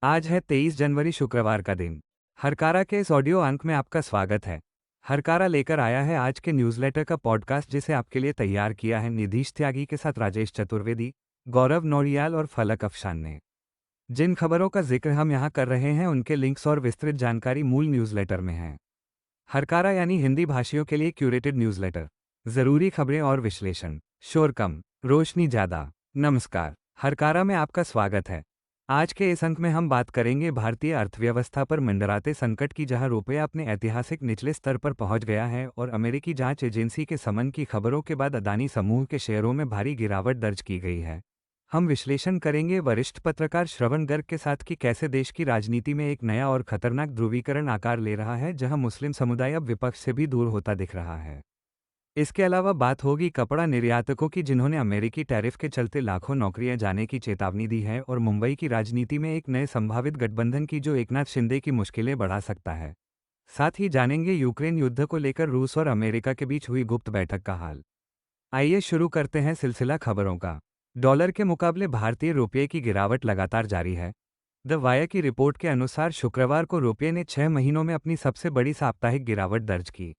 आज है 23 जनवरी शुक्रवार का दिन। हरकारा के इस ऑडियो अंक में आपका स्वागत है। हरकारा लेकर आया है आज के न्यूज़लेटर का पॉडकास्ट जिसे आपके लिए तैयार किया है निधीश त्यागी के साथ राजेश चतुर्वेदी, गौरव नौरियाल और फलक अफशान ने। जिन खबरों का जिक्र हम यहाँ कर रहे हैं उनके लिंक्स और विस्तृत जानकारी मूल न्यूज़लेटर में है। हरकारा यानी हिंदी भाषियों के लिए क्यूरेटेड न्यूज़लेटर। ज़रूरी खबरें और विश्लेषण, शोर कम, रोशनी ज़्यादा। नमस्कार, हरकारा में आपका स्वागत है। आज के इस अंक में हम बात करेंगे भारतीय अर्थव्यवस्था पर मंडराते संकट की, जहां रुपया अपने ऐतिहासिक निचले स्तर पर पहुंच गया है और अमेरिकी जांच एजेंसी के समन की खबरों के बाद अदानी समूह के शेयरों में भारी गिरावट दर्ज की गई है। हम विश्लेषण करेंगे वरिष्ठ पत्रकार श्रवण गर्ग के साथ कि कैसे देश की राजनीति में एक नया और खतरनाक ध्रुवीकरण आकार ले रहा है, जहां मुस्लिम समुदाय अब विपक्ष से भी दूर होता दिख रहा है। इसके अलावा बात होगी कपड़ा निर्यातकों की, जिन्होंने अमेरिकी टैरिफ के चलते लाखों नौकरियां जाने की चेतावनी दी है, और मुंबई की राजनीति में एक नए संभावित गठबंधन की जो एकनाथ शिंदे की मुश्किलें बढ़ा सकता है। साथ ही जानेंगे यूक्रेन युद्ध को लेकर रूस और अमेरिका के बीच हुई गुप्त बैठक का हाल। आइए शुरू करते हैं सिलसिला खबरों का। डॉलर के मुकाबले भारतीय रुपये की गिरावट लगातार जारी है। द वायर की रिपोर्ट के अनुसार शुक्रवार को रुपये ने 6 महीनों में अपनी सबसे बड़ी साप्ताहिक गिरावट दर्ज की।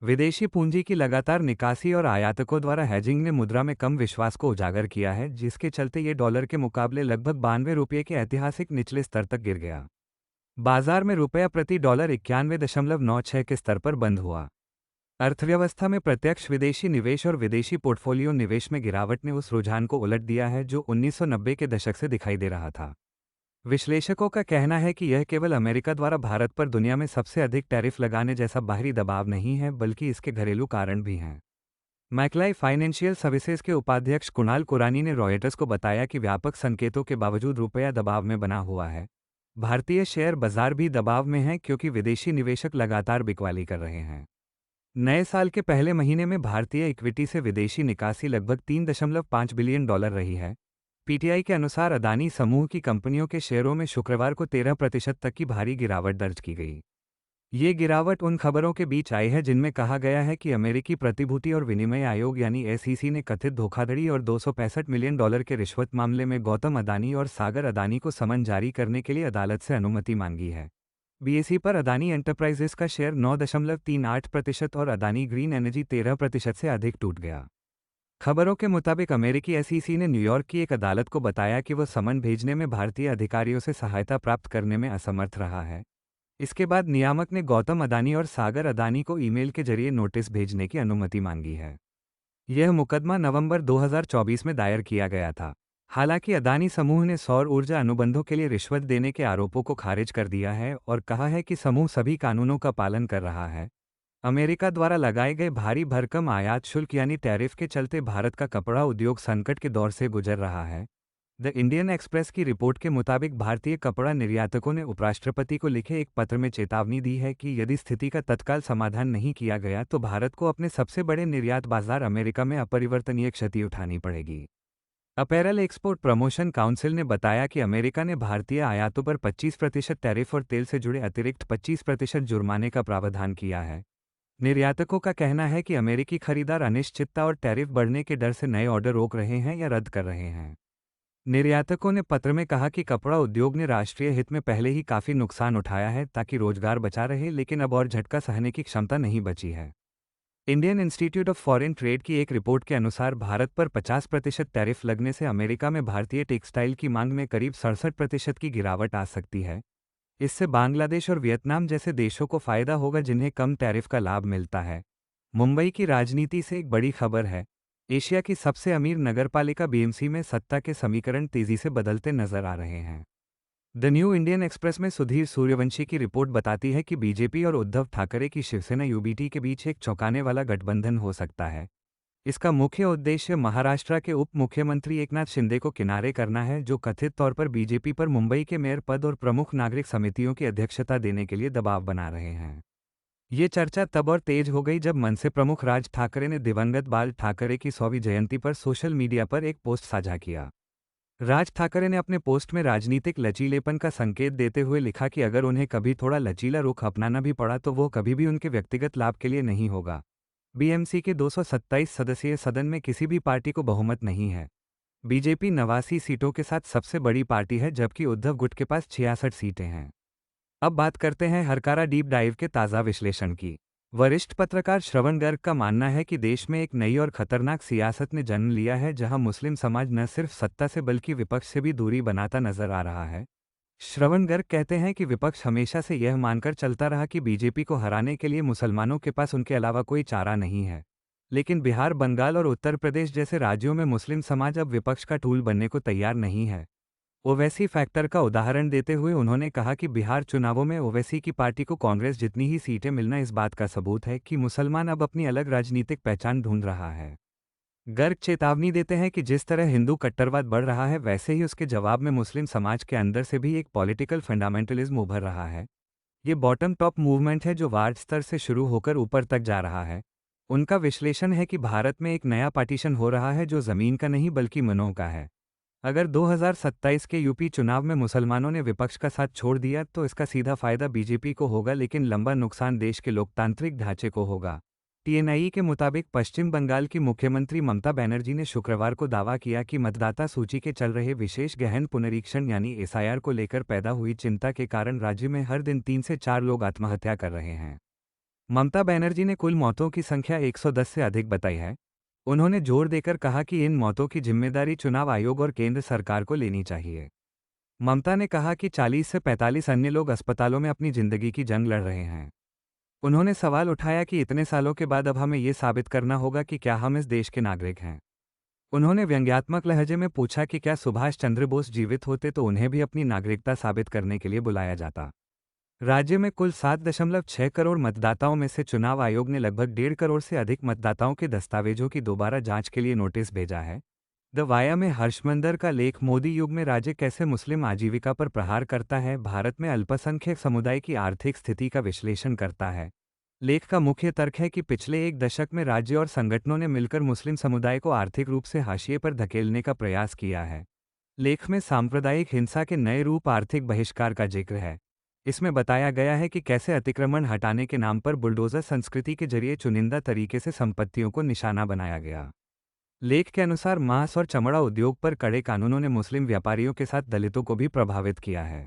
विदेशी पूंजी की लगातार निकासी और आयातकों द्वारा हेजिंग ने मुद्रा में कम विश्वास को उजागर किया है, जिसके चलते ये डॉलर के मुकाबले लगभग 92 रुपये के ऐतिहासिक निचले स्तर तक गिर गया। बाजार में रुपया प्रति डॉलर 91.96 के स्तर पर बंद हुआ। अर्थव्यवस्था में प्रत्यक्ष विदेशी निवेश और विदेशी पोर्टफोलियो निवेश में गिरावट ने उस रुझान को उलट दिया है जो 1990 के दशक से दिखाई दे रहा था। विश्लेषकों का कहना है कि यह केवल अमेरिका द्वारा भारत पर दुनिया में सबसे अधिक टैरिफ लगाने जैसा बाहरी दबाव नहीं है, बल्कि इसके घरेलू कारण भी हैं। मैकलाई फाइनेंशियल सर्विसेज के उपाध्यक्ष कुणाल कुरानी ने रॉयटर्स को बताया कि व्यापक संकेतों के बावजूद रुपया दबाव में बना हुआ है। भारतीय शेयर बाजार भी दबाव में है क्योंकि विदेशी निवेशक लगातार बिकवाली कर रहे हैं। नए साल के पहले महीने में भारतीय इक्विटी से विदेशी निकासी लगभग 3.5 बिलियन डॉलर रही है। पीटीआई के अनुसार अदानी समूह की कंपनियों के शेयरों में शुक्रवार को 13% तक की भारी गिरावट दर्ज की गई। ये गिरावट उन खबरों के बीच आई है जिनमें कहा गया है कि अमेरिकी प्रतिभूति और विनिमय आयोग यानी एसईसी ने कथित धोखाधड़ी और $265 मिलियन के रिश्वत मामले में गौतम अदानी और सागर अदानी को समन जारी करने के लिए अदालत से अनुमति मांगी है। बीएसई पर अदानी एंटरप्राइजेस का शेयर 9.38% और अदानी ग्रीन एनर्जी 13% से अधिक टूट गया। खबरों के मुताबिक अमेरिकी एसईसी ने न्यूयॉर्क की एक अदालत को बताया कि वह समन भेजने में भारतीय अधिकारियों से सहायता प्राप्त करने में असमर्थ रहा है। इसके बाद नियामक ने गौतम अदानी और सागर अदानी को ईमेल के जरिए नोटिस भेजने की अनुमति मांगी है। यह मुकदमा नवंबर 2024 में दायर किया गया था। हालांकि अदानी समूह ने सौर ऊर्जा अनुबंधों के लिए रिश्वत देने के आरोपों को खारिज कर दिया है और कहा है कि समूह सभी कानूनों का पालन कर रहा है। अमेरिका द्वारा लगाए गए भारी भरकम आयात शुल्क यानी टैरिफ के चलते भारत का कपड़ा उद्योग संकट के दौर से गुजर रहा है। द इंडियन एक्सप्रेस की रिपोर्ट के मुताबिक भारतीय कपड़ा निर्यातकों ने उपराष्ट्रपति को लिखे एक पत्र में चेतावनी दी है कि यदि स्थिति का तत्काल समाधान नहीं किया गया तो भारत को अपने सबसे बड़े निर्यात बाजार अमेरिका में अपरिवर्तनीय क्षति उठानी पड़ेगी। अपैरल एक्सपोर्ट प्रमोशन काउंसिल ने बताया कि अमेरिका ने भारतीय आयातों पर 25% टैरिफ और तेल से जुड़े अतिरिक्त 25% जुर्माने का प्रावधान किया है। निर्यातकों का कहना है कि अमेरिकी खरीदार अनिश्चितता और टैरिफ बढ़ने के डर से नए ऑर्डर रोक रहे हैं या रद्द कर रहे हैं। निर्यातकों ने पत्र में कहा कि कपड़ा उद्योग ने राष्ट्रीय हित में पहले ही काफ़ी नुकसान उठाया है ताकि रोजगार बचा रहे, लेकिन अब और झटका सहने की क्षमता नहीं बची है। Indian institute of foreign trade की एक रिपोर्ट के अनुसार भारत पर 50% टैरिफ लगने से अमेरिका में भारतीय टेक्सटाइल की मांग में करीब 67% की गिरावट आ सकती है। इससे बांग्लादेश और वियतनाम जैसे देशों को फायदा होगा जिन्हें कम टैरिफ का लाभ मिलता है। मुंबई की राजनीति से एक बड़ी खबर है। एशिया की सबसे अमीर नगरपालिका बीएमसी में सत्ता के समीकरण तेजी से बदलते नजर आ रहे हैं। द न्यू इंडियन एक्सप्रेस में सुधीर सूर्यवंशी की रिपोर्ट बताती है कि बीजेपी और उद्धव ठाकरे की शिवसेना यूबीटी के बीच एक चौंकाने वाला गठबंधन हो सकता है। इसका मुख्य उद्देश्य महाराष्ट्र के उप मुख्यमंत्री एकनाथ शिंदे को किनारे करना है, जो कथित तौर पर बीजेपी पर मुंबई के मेयर पद और प्रमुख नागरिक समितियों की अध्यक्षता देने के लिए दबाव बना रहे हैं। ये चर्चा तब और तेज हो गई जब मनसे प्रमुख राज ठाकरे ने दिवंगत बाल ठाकरे की 100वीं जयंती पर सोशल मीडिया पर एक पोस्ट साझा किया। राज ठाकरे ने अपने पोस्ट में राजनीतिक लचीलेपन का संकेत देते हुए लिखा कि अगर उन्हें कभी थोड़ा लचीला रुख अपनाना भी पड़ा तो वो कभी भी उनके व्यक्तिगत लाभ के लिए नहीं होगा। बीएमसी के 227 सदस्यीय सदन में किसी भी पार्टी को बहुमत नहीं है। बीजेपी 89 सीटों के साथ सबसे बड़ी पार्टी है, जबकि उद्धव गुट के पास 66 सीटें हैं। अब बात करते हैं हरकारा डीप डाइव के ताज़ा विश्लेषण की। वरिष्ठ पत्रकार श्रवण गर्ग का मानना है कि देश में एक नई और खतरनाक सियासत ने जन्म लिया है, जहां मुस्लिम समाज न सिर्फ सत्ता से बल्कि विपक्ष से भी दूरी बनाता नजर आ रहा है। श्रवण गर्ग कहते हैं कि विपक्ष हमेशा से यह मानकर चलता रहा कि बीजेपी को हराने के लिए मुसलमानों के पास उनके अलावा कोई चारा नहीं है। लेकिन बिहार, बंगाल और उत्तर प्रदेश जैसे राज्यों में मुस्लिम समाज अब विपक्ष का टूल बनने को तैयार नहीं है। ओवैसी फैक्टर का उदाहरण देते हुए उन्होंने कहा कि बिहार चुनावों में ओवैसी की पार्टी को कांग्रेस जितनी ही सीटें मिलना इस बात का सबूत है कि मुसलमान अब अपनी अलग राजनीतिक पहचान ढूंढ रहा है। गर्ग चेतावनी देते हैं कि जिस तरह हिंदू कट्टरवाद बढ़ रहा है, वैसे ही उसके जवाब में मुस्लिम समाज के अंदर से भी एक पॉलिटिकल फंडामेंटलिज्म उभर रहा है। ये बॉटम टॉप मूवमेंट है जो वार्ड स्तर से शुरू होकर ऊपर तक जा रहा है। उनका विश्लेषण है कि भारत में एक नया पार्टीशन हो रहा है जो ज़मीन का नहीं बल्कि मनों का है। अगर 2027 के यूपी चुनाव में मुसलमानों ने विपक्ष का साथ छोड़ दिया तो इसका सीधा फायदा बीजेपी को होगा, लेकिन लंबा नुकसान देश के लोकतांत्रिक ढांचे को होगा। टीएनआई के मुताबिक पश्चिम बंगाल की मुख्यमंत्री ममता बनर्जी ने शुक्रवार को दावा किया कि मतदाता सूची के चल रहे विशेष गहन पुनरीक्षण यानी एसआईआर को लेकर पैदा हुई चिंता के कारण राज्य में हर दिन 3 से 4 लोग आत्महत्या कर रहे हैं। ममता बनर्जी ने कुल मौतों की संख्या 110 से अधिक बताई है। उन्होंने जोर देकर कहा कि इन मौतों की जिम्मेदारी चुनाव आयोग और केंद्र सरकार को लेनी चाहिए। ममता ने कहा कि 40 से 45 अन्य लोग अस्पतालों में अपनी जिंदगी की जंग लड़ रहे हैं। उन्होंने सवाल उठाया कि इतने सालों के बाद अब हमें ये साबित करना होगा कि क्या हम इस देश के नागरिक हैं। उन्होंने व्यंग्यात्मक लहजे में पूछा कि क्या सुभाष चंद्र बोस जीवित होते तो उन्हें भी अपनी नागरिकता साबित करने के लिए बुलाया जाता। राज्य में कुल 7.6 करोड़ मतदाताओं में से चुनाव आयोग ने लगभग 1.5 करोड़ से अधिक मतदाताओं के दस्तावेजों की दोबारा जांच के लिए नोटिस भेजा है। द वाया में हर्षमंदर का लेख मोदी युग में राज्य कैसे मुस्लिम आजीविका पर प्रहार करता है, भारत में अल्पसंख्यक समुदाय की आर्थिक स्थिति का विश्लेषण करता है। लेख का मुख्य तर्क है कि पिछले एक दशक में राज्य और संगठनों ने मिलकर मुस्लिम समुदाय को आर्थिक रूप से हाशिए पर धकेलने का प्रयास किया है। लेख में सांप्रदायिक हिंसा के नए रूप आर्थिक बहिष्कार का जिक्र है। इसमें बताया गया है कि कैसे अतिक्रमण हटाने के नाम पर बुलडोजर संस्कृति के जरिए चुनिंदा तरीके से संपत्तियों को निशाना बनाया गया। लेख के अनुसार मांस और चमड़ा उद्योग पर कड़े कानूनों ने मुस्लिम व्यापारियों के साथ दलितों को भी प्रभावित किया है।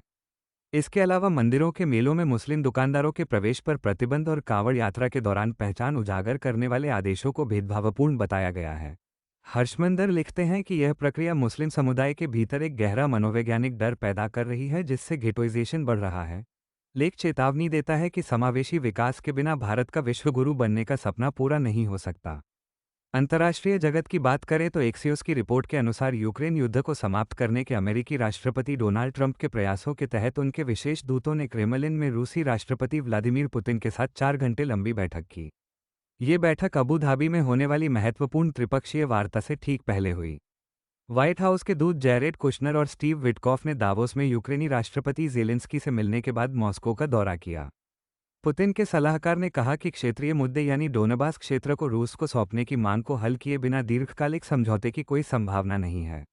इसके अलावा मंदिरों के मेलों में मुस्लिम दुकानदारों के प्रवेश पर प्रतिबंध और कांवड़ यात्रा के दौरान पहचान उजागर करने वाले आदेशों को भेदभावपूर्ण बताया गया है। हर्षमंदर लिखते हैं कि यह प्रक्रिया मुस्लिम समुदाय के भीतर एक गहरा मनोवैज्ञानिक डर पैदा कर रही है, जिससे गेटोइजेशन बढ़ रहा है। लेख चेतावनी देता है कि समावेशी विकास के बिना भारत का विश्वगुरु बनने का सपना पूरा नहीं हो सकता। अंतर्राष्ट्रीय जगत की बात करें तो एक्सियोस की रिपोर्ट के अनुसार यूक्रेन युद्ध को समाप्त करने के अमेरिकी राष्ट्रपति डोनाल्ड ट्रंप के प्रयासों के तहत उनके विशेष दूतों ने क्रेमलिन में रूसी राष्ट्रपति व्लादिमीर पुतिन के साथ 4 घंटे लंबी बैठक की। ये बैठक अबू धाबी में होने वाली महत्वपूर्ण त्रिपक्षीय वार्ता से ठीक पहले हुई। व्हाइट हाउस के दूत जैरेड कुशनर और स्टीव विटकॉफ ने दावोस में यूक्रेनी राष्ट्रपति जेलेंस्की से मिलने के बाद मॉस्को का दौरा किया। पुतिन के सलाहकार ने कहा कि क्षेत्रीय मुद्दे यानी डोनबास क्षेत्र को रूस को सौंपने की मांग को हल किए बिना दीर्घकालिक समझौते की कोई संभावना नहीं है।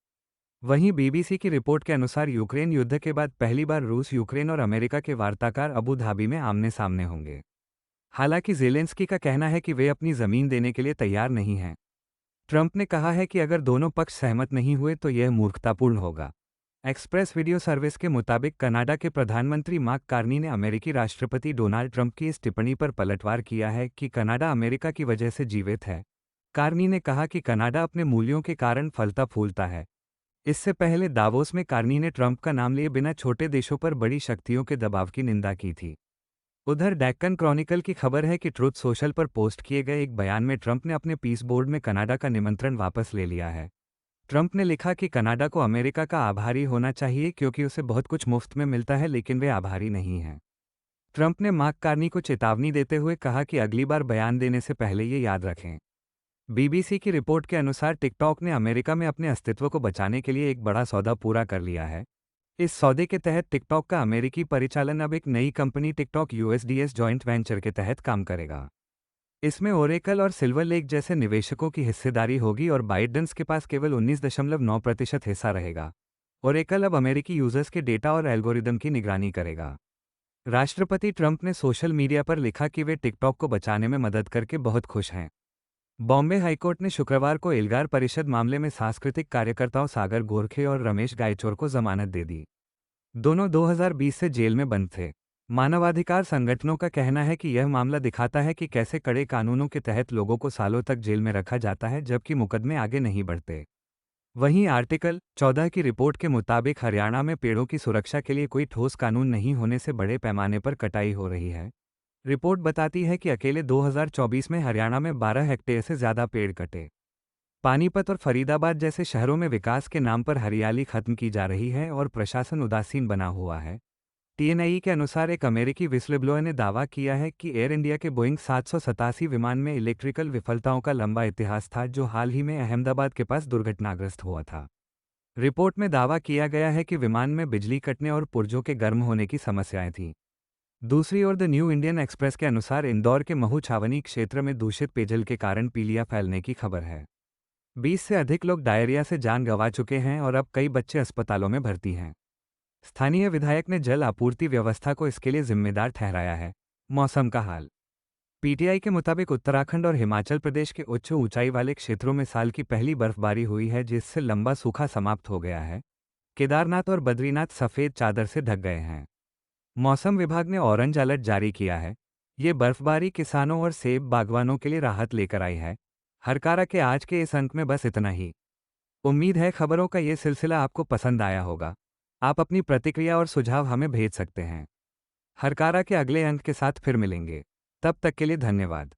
वहीं बीबीसी की रिपोर्ट के अनुसार यूक्रेन युद्ध के बाद पहली बार रूस, यूक्रेन और अमेरिका के वार्ताकार अबू धाबी में आमने सामने होंगे। हालांकि जेलेंस्की का कहना है कि वे अपनी जमीन देने के लिए तैयार नहीं हैं। ट्रंप ने कहा है कि अगर दोनों पक्ष सहमत नहीं हुए तो यह मूर्खतापूर्ण होगा। एक्सप्रेस वीडियो सर्विस के मुताबिक कनाडा के प्रधानमंत्री मार्क कार्नी ने अमेरिकी राष्ट्रपति डोनाल्ड ट्रंप की इस टिप्पणी पर पलटवार किया है कि कनाडा अमेरिका की वजह से जीवित है। कार्नी ने कहा कि कनाडा अपने मूल्यों के कारण फलता फूलता है। इससे पहले दावोस में कार्नी ने ट्रंप का नाम लिए बिना छोटे देशों पर बड़ी शक्तियों के दबाव की निंदा की थी। उधर डेक्कन क्रॉनिकल की खबर है कि ट्रुथ सोशल पर पोस्ट किए गए एक बयान में ट्रंप ने अपने पीस बोर्ड में कनाडा का निमंत्रण वापस ले लिया है। ट्रंप ने लिखा कि कनाडा को अमेरिका का आभारी होना चाहिए क्योंकि उसे बहुत कुछ मुफ्त में मिलता है, लेकिन वे आभारी नहीं हैं। ट्रंप ने मार्क कार्नी को चेतावनी देते हुए कहा कि अगली बार बयान देने से पहले ये याद रखें। बीबीसी की रिपोर्ट के अनुसार टिकटॉक ने अमेरिका में अपने अस्तित्व को बचाने के लिए एक बड़ा सौदा पूरा कर लिया है। इस सौदे के तहत टिकटॉक का अमेरिकी परिचालन अब एक नई कंपनी टिकटॉक यूएसडीएस जॉइंट वेंचर के तहत काम करेगा। इसमें ओरेकल और सिल्वर लेक जैसे निवेशकों की हिस्सेदारी होगी और बाइडेंस के पास केवल 19.9% हिस्सा रहेगा। ओरेकल अब अमेरिकी यूजर्स के डेटा और एल्गोरिदम की निगरानी करेगा। राष्ट्रपति ट्रंप ने सोशल मीडिया पर लिखा कि वे टिकटॉक को बचाने में मदद करके बहुत खुश हैं। बॉम्बे हाईकोर्ट ने शुक्रवार को एल्गार परिषद मामले में सांस्कृतिक कार्यकर्ताओं सागर गोरखे और रमेश गायचोर को जमानत दे दी। दोनों 2020 से जेल में बंद थे। मानवाधिकार संगठनों का कहना है कि यह मामला दिखाता है कि कैसे कड़े कानूनों के तहत लोगों को सालों तक जेल में रखा जाता है जबकि मुकदमे आगे नहीं बढ़ते। वहीं आर्टिकल 14 की रिपोर्ट के मुताबिक हरियाणा में पेड़ों की सुरक्षा के लिए कोई ठोस कानून नहीं होने से बड़े पैमाने पर कटाई हो रही है। रिपोर्ट बताती है कि अकेले 2024 में हरियाणा में 12 हेक्टेयर से ज़्यादा पेड़ कटे। पानीपत और फरीदाबाद जैसे शहरों में विकास के नाम पर हरियाली खत्म की जा रही है और प्रशासन उदासीन बना हुआ है। टीएनआई के अनुसार एक अमेरिकी विस्लब्लोअर ने दावा किया है कि एयर इंडिया के बोइंग 787 विमान में इलेक्ट्रिकल विफलताओं का लंबा इतिहास था जो हाल ही में अहमदाबाद के पास दुर्घटनाग्रस्त हुआ था। रिपोर्ट में दावा किया गया है कि विमान में बिजली कटने और पुर्जों के गर्म होने की समस्याएं थीं। दूसरी ओर द न्यू इंडियन एक्सप्रेस के अनुसार इंदौर के महू छावनी क्षेत्र में दूषित पेयजल के कारण पीलिया फैलने की खबर है। 20 से अधिक लोग डायरिया से जान गंवा चुके हैं और अब कई बच्चे अस्पतालों में भर्ती हैं। स्थानीय विधायक ने जल आपूर्ति व्यवस्था को इसके लिए जिम्मेदार ठहराया है। मौसम का हाल। पीटीआई के मुताबिक उत्तराखंड और हिमाचल प्रदेश के उच्च ऊंचाई वाले क्षेत्रों में साल की पहली बर्फबारी हुई है जिससे लंबा सूखा समाप्त हो गया है। केदारनाथ और बद्रीनाथ सफ़ेद चादर से ढक गए हैं। मौसम विभाग ने ऑरेंज अलर्ट जारी किया है। ये बर्फबारी किसानों और सेब बागवानों के लिए राहत लेकर आई है। हरकारा के आज के इस अंक में बस इतना ही। उम्मीद है खबरों का ये सिलसिला आपको पसंद आया होगा। आप अपनी प्रतिक्रिया और सुझाव हमें भेज सकते हैं। हरकारा के अगले अंक के साथ फिर मिलेंगे। तब तक के लिए धन्यवाद।